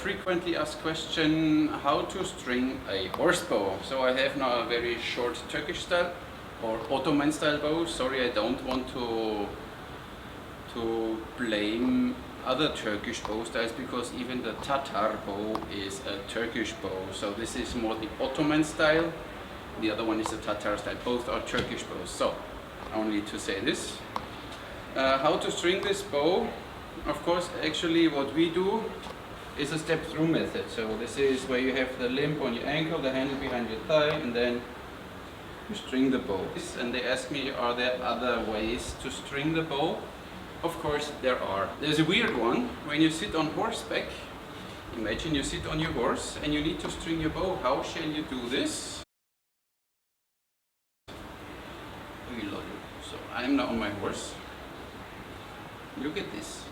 frequently asked question, how to string a horsebow. So I have now a very short Turkish style or Ottoman style bow. Sorry, I don't want to blame other Turkish bow styles, because even the Tatar bow is a Turkish bow. So this is more the Ottoman style. The other one is the Tatar style. Both are Turkish bows. So I only need to say this. How to string this bow? Of course, actually what we do is a step-through method. So this is where you have the limb on your ankle, the handle behind your thigh, and then you string the bow. And they ask me, are there other ways to string the bow? Of course there are. There's a weird one. When you sit on horseback, imagine you sit on your horse and you need to string your bow. How shall you do this? So I'm now on my horse. Look at this.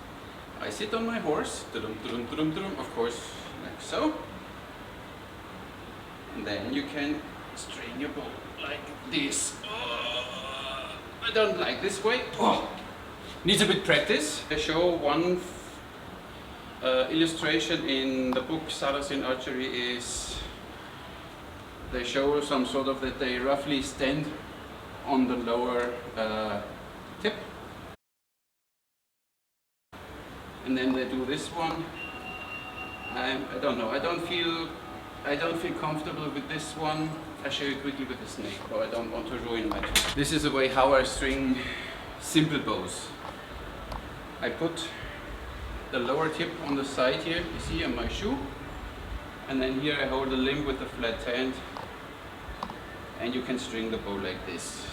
I sit on my horse, of course, like so. And then you can string your bow like this. I don't like this way. Needs a bit practice. I show one illustration in the book Saracen Archery. Is they show some sort of that they roughly stand on the lower tip, and then they do this one. I don't know. I don't feel comfortable with this one. I'll show you quickly with the snake bow. I don't want to ruin my job. This is the way how I string simple bows. I put the lower tip on the side here, you see, on my shoe, and then here I hold the limb with the flat hand, and you can string the bow like this.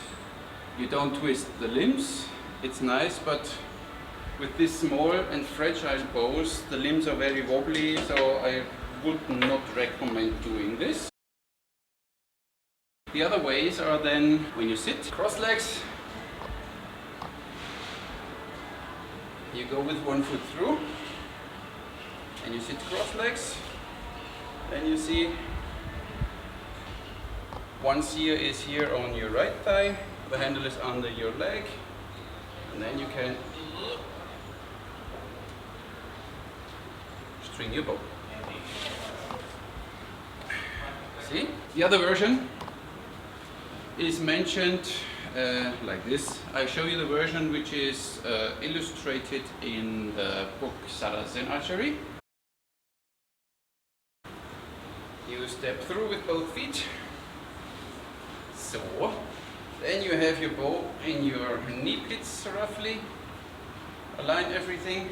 You don't twist the limbs. It's nice, but with these small and fragile bows, the limbs are very wobbly, so I would not recommend doing this. The other ways are then when you sit cross legs, you go with one foot through and you sit cross legs. Then you see one sear is here on your right thigh, the handle is under your leg, and then you can string your bow. See? The other version is mentioned like this. I show you the version which is illustrated in the book Saracen Archery. You step through with both feet. So, then you have your bow in your knee pits roughly. Align everything.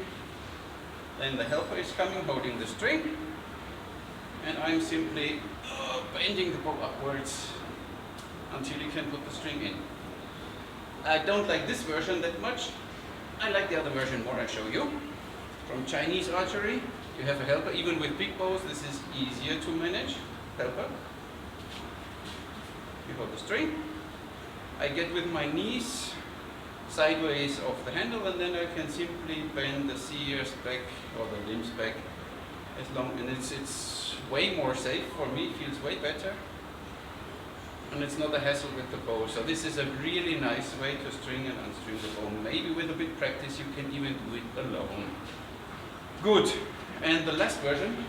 Then the helper is coming, holding the string. And I'm simply bending the bow upwards until you can put the string in. I don't like this version that much. I like the other version more. I show you. From Chinese archery, you have a helper. Even with big bows, this is easier to manage. Helper. You hold the string. I get with my knees sideways of the handle, and then I can simply bend the sears back or the limbs back as long, and it's way more safe for me. It feels way better. And it's not a hassle with the bow. So this is a really nice way to string and unstring the bow. Maybe with a bit practice you can even do it alone. Good. And the last version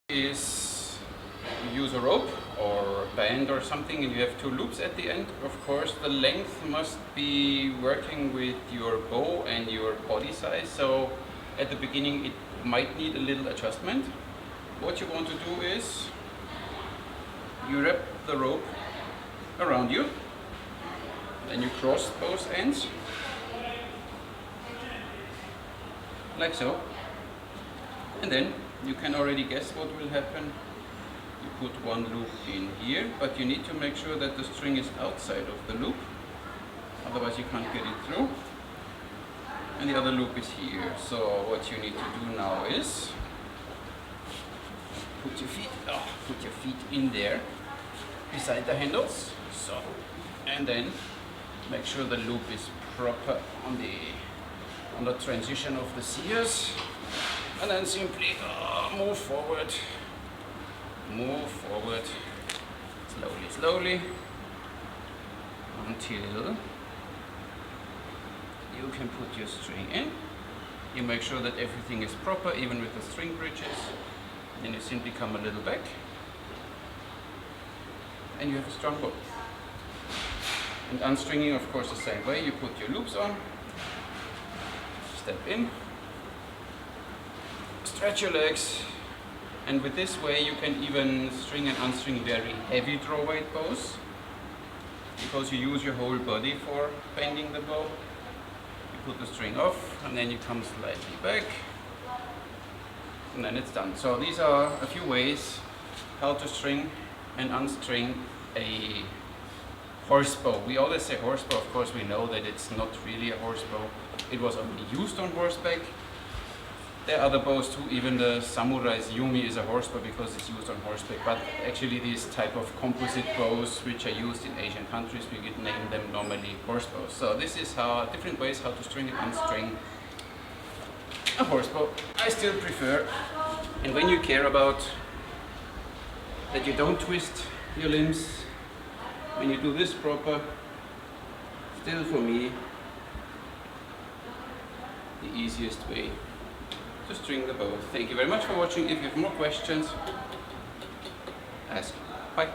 is you use a rope or a band or something, and you have two loops at the end. Of course, the length must be working with your bow and your body size. So at the beginning it might need a little adjustment. What you want to do is you wrap the rope around you, then you cross both ends, like so, and then you can already guess what will happen. You put one loop in here, but you need to make sure that the string is outside of the loop, otherwise you can't get it through, and the other loop is here. So what you need to do now is put your feet in there beside the handles, so, and then make sure the loop is proper on the transition of the sears, and then simply move forward, slowly until you can put your string in. You make sure that everything is proper, even with the string bridges. Then you simply come a little back, and you have a strong bow. And unstringing, of course, the same way. You put your loops on, step in, stretch your legs, and with this way you can even string and unstring very heavy draw weight bows, because you use your whole body for bending the bow. You put the string off, and then you come slightly back, and then it's done. So these are a few ways how to string and unstring a horsebow. We always say horsebow. Of course, we know that it's not really a horsebow. It was only used on horseback. There are other bows too. Even the samurai's yumi is a horsebow because it's used on horseback. But actually, these type of composite bows, which are used in Asian countries, we could name them normally horsebows. So this is how different ways how to string and unstring a horsebow. I still prefer, and when you care about that you don't twist your limbs, when you do this proper, still for me, the easiest way to string the bow. Thank you very much for watching. If you have more questions, ask. Bye.